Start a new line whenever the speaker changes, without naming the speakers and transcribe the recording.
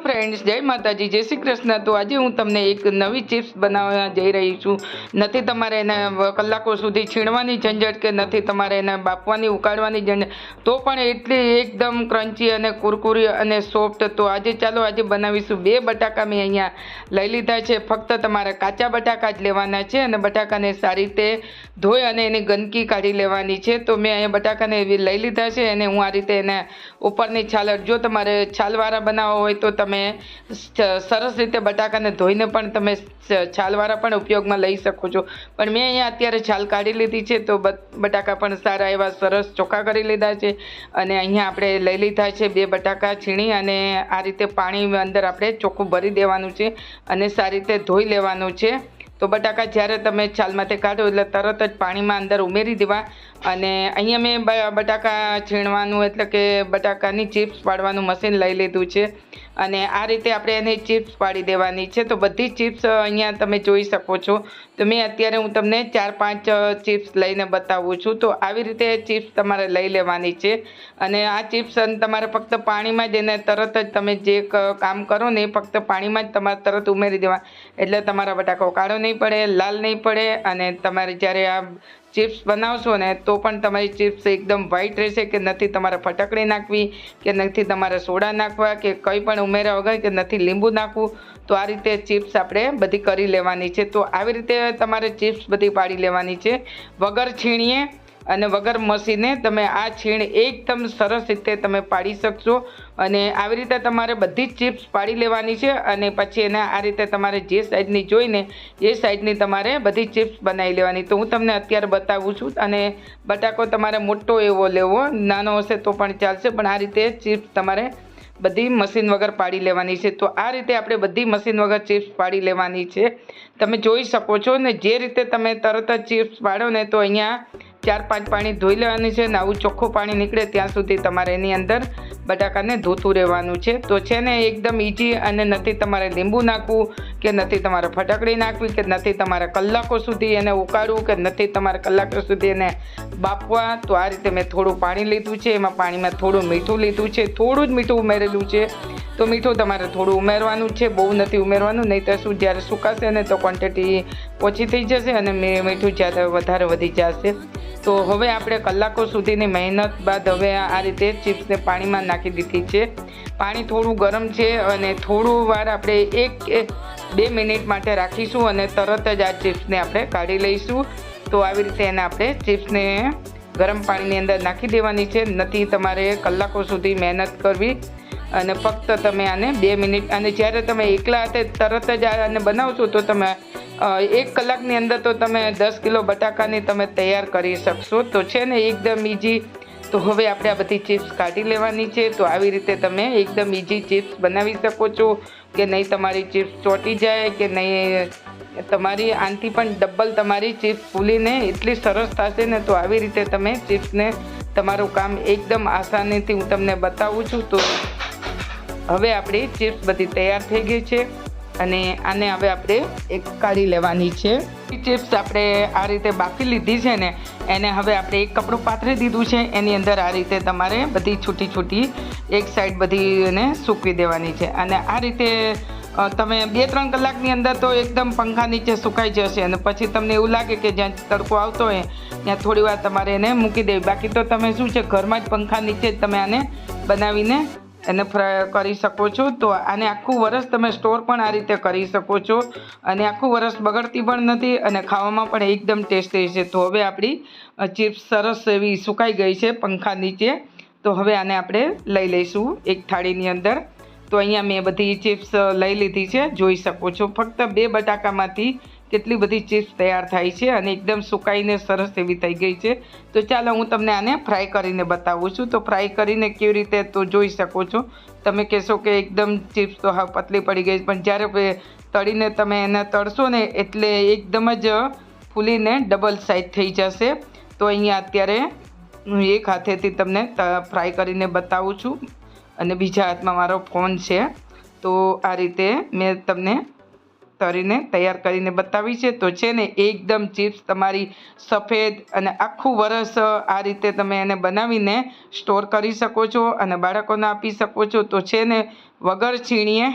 Friends, જય માતાજી, જય શ્રી કૃષ્ણ। તો આજે હું તમને એક નવી ચિપ્સ બનાવવા જઈ રહી છું। નથી તમારે એને કલાકો સુધી છીણવાની ઝંઝટ કે નથી તમારે એને બાફવાની ઉકાળવાની ઝંઝટ, તો પણ એટલી એકદમ ક્રન્ચી અને કુરકુરી અને સોફ્ટ। તો આજે ચાલો આજે બનાવીશું। 2 બટાકા મેં અહીંયા લઈ લીધા છે। ફક્ત તમારે કાચા બટાકા જ લેવાના છે અને બટાકાને સારી રીતે ધોઈ અને એની ગંદકી કાઢી લેવાની છે। તો મેં અહીંયા બટાકાને એવી લઈ લીધા છે અને હું આ રીતે એને ઉપરની છાલ, જો તમારે છાલવાળા બનાવવા હોય તો તમે સરસ રીતે બટાકાને ધોઈને પણ તમે છાલવાળા પણ ઉપયોગમાં લઈ શકો છો, પણ મેં અહીંયા અત્યારે છાલ કાઢી લીધી છે। તો બટાકા પણ સારા એવા સરસ ચોખ્ખા કરી લીધા છે અને અહીંયા આપણે લઈ લીધા છે 2 બટાકા છીણી અને આ રીતે પાણી અંદર આપણે ચોખ્ખું ભરી દેવાનું છે અને સારી રીતે ધોઈ લેવાનું છે। તો બટાકા જ્યારે તમે છાલમાંથી કાઢો એટલે તરત જ પાણીમાં અંદર ઉમેરી દેવા અને અહીંયા મેં બટાકા છીણવાનું એટલે કે બટાકાની ચિપ્સ પાડવાનું મશીન લઈ લીધું છે અને આ રીતે આપણે એની ચિપ્સ પાડી દેવાની છે। તો બધી ચિપ્સ અહીંયા તમે જોઈ શકો છો। તો મેં અત્યારે હું તમને 4-5 ચિપ્સ લઈને બતાવું છું। તો આવી રીતે ચિપ્સ તમારે લઈ લેવાની છે અને આ ચિપ્સ તમારે ફક્ત પાણીમાં જ એને તરત જ તમે જે કામ કરો ને એ ફક્ત પાણીમાં જ તમારે તરત ઉમેરી દેવા, એટલે તમારા બટાકો કાળો નહીં પડે, લાલ નહીં પડે અને તમારે જ્યારે આ ચિપ્સ બનાવશો ને તો પણ તમારી ચિપ્સ એકદમ વ્હાઈટ રહેશે, કે નથી તમારે ફટકડી નાખવી કે નથી તમારે સોડા નાખવા કે કંઈ પણ ઉમેર્યા વગર કે નથી લીંબુ નાખવું। તો આ રીતે ચિપ્સ આપણે બધી કરી લેવાની છે। તો આવી રીતે તમારે ચિપ્સ બધી પાડી લેવાની છે વગર છીણીએ અને વગર મસીને। તમે આ છીણ એકદમ સરસ રીતે તમે પાડી શકશો અને આવી રીતે તમારે બધી જ ચિપ્સ પાડી લેવાની છે અને પછી એને આ રીતે તમારે જે સાઈઝની જોઈને એ સાઈઝની તમારે બધી ચિપ્સ બનાવી લેવાની। તો હું તમને અત્યારે બતાવું છું અને બટાકો તમારે મોટો એવો લેવો, નાનો હશે તો પણ ચાલશે, પણ આ રીતે ચિપ્સ તમારે બધી મશીન વગર પાડી લેવાની છે। તો આ રીતે આપણે બધી મશીન વગર ચિપ્સ પાડી લેવાની છે, તમે જોઈ શકો છો ને। જે રીતે તમે તરત જ ચિપ્સ પાડો ને તો અહીંયા 4-5 પાણી ધોઈ લેવાની છે ને આવું ચોખ્ખું પાણી નીકળે ત્યાં સુધી તમારે એની અંદર બટાકાને ધોતું રહેવાનું છે। તો છે ને એકદમ ઇઝી અને નથી તમારે લીંબુ નાખવું કે નથી તમારે ફટકડી નાખવી કે નથી તમારે કલાકો સુધી એને ઉકાળવું કે નથી તમારે કલાકો સુધી એને બાફવા। તો આ રીતે મેં થોડું પાણી લીધું છે, એમાં પાણીમાં થોડું મીઠું લીધું છે, થોડું જ મીઠું ઉમેરેલું છે। તો મીઠું તમારે થોડું ઉમેરવાનું છે, બહુ નથી ઉમેરવાનું, નહીં તો શું જ્યારે સુકાશે ને તો ક્વોન્ટિટી ઓછી થઈ જશે અને મીઠું જ્યારે વધારે વધી જશે। તો હવે આપણે કલાકો સુધીની મહેનત બાદ હવે આ રીતે ચિપ્સને પાણીમાં નાખી દીધી છે। પાણી થોડું ગરમ છે અને થોડું વાર આપણે 1-2 મિનિટ માટે રાખીશું અને તરત જ આ ચિપ્સને આપણે કાઢી લઈશું। તો આવી રીતે એને આપણે ચિપ્સને ગરમ પાણીની અંદર નાખી દેવાની છે, નથી તમારે કલાકો સુધી મહેનત કરવી અને ફક્ત તમે આને 2 મિનિટ, અને જ્યારે તમે એકલા હાથે તરત જ આને બનાવશો તો તમે 1 કલાકની અંદર તો તમે 10 કિલો બટાકાની તમે તૈયાર કરી શકશો। તો છે ને એકદમ ઇઝી। તો હવે આપણે આ બધી ચિપ્સ કાઢી લેવાની છે। તો આવી રીતે તમે એકદમ ઇઝી ચિપ્સ બનાવી શકો છો કે નહીં તમારી ચિપ્સ ચોંટી જાય કે નહીં, તમારી આનાથી પણ ડબલ તમારી ચિપ્સ ફૂલીને એટલી સરસ થશે ને। તો આવી રીતે તમે ચિપ્સને તમારું કામ એકદમ આસાનીથી હું તમને બતાવું છું। તો હવે આપણી ચિપ્સ બધી તૈયાર થઈ ગઈ છે અને આને હવે આપણે એક કાઢી લેવાની છે। ચિપ્સ આપણે આ રીતે બાફી લીધી છે ને એને હવે આપણે એક કપડું પાથરી દીધું છે, એની અંદર આ રીતે તમારે બધી છૂટી છૂટી એક સાઈડ બધી એને સૂકવી દેવાની છે અને આ રીતે તમે 2-3 કલાકની અંદર તો એકદમ પંખા નીચે સુકાઈ જશે અને પછી તમને એવું લાગે કે જ્યાં તડકો આવતો હોય ત્યાં થોડી વાર તમારે એને મૂકી દેવી। બાકી તો તમે શું છે ઘરમાં જ પંખા નીચે જ તમે આને બનાવીને એને ફ્રાય કરી શકો છો। તો આને આખું વરસ તમે સ્ટોર પણ આ રીતે કરી શકો છો અને આખું વરસ બગડતી પણ નથી અને ખાવામાં પણ એકદમ ટેસ્ટી છે। તો હવે આપણી ચિપ્સ સરસ એવી સુકાઈ ગઈ છે પંખા નીચે। તો હવે આને આપણે લઈ લઈશું એક થાળીની અંદર। તો અહીંયા મેં બધી ચિપ્સ લઈ લીધી છે, જોઈ શકો છો। ફક્ત 2 બટાકામાંથી કેટલી બધી ચિપ્સ તૈયાર થાય છે અને એકદમ સુકાઈને સરસ એવી થઈ ગઈ છે। તો ચાલો હું તમને આને ફ્રાય કરીને બતાવું છું। તો ફ્રાય કરીને કેવી રીતે તો જોઈ શકો છો। તમે કહેશો કે એકદમ ચિપ્સ તો હા પતલી પડી ગઈ, પણ જ્યારે તળીને તમે એને તળશો ને એટલે એકદમ જ ફૂલીને ડબલ સાઈઝ થઈ જશે। તો અહીંયા અત્યારે હું એક હાથેથી તમને ફ્રાય કરીને બતાવું છું અને બીજા હાથમાં મારો ફોન છે। તો આ રીતે મેં તમને તરીને તૈયાર કરીને બતાવી છે. તો છે ને એકદમ ચિપ્સ તમારી સફેદ અને આખું વરસ આ રીતે તમે એને બનાવીને સ્ટોર કરી શકો છો અને બાળકોને આપી શકો છો. તો છે ને વગર છીણીએ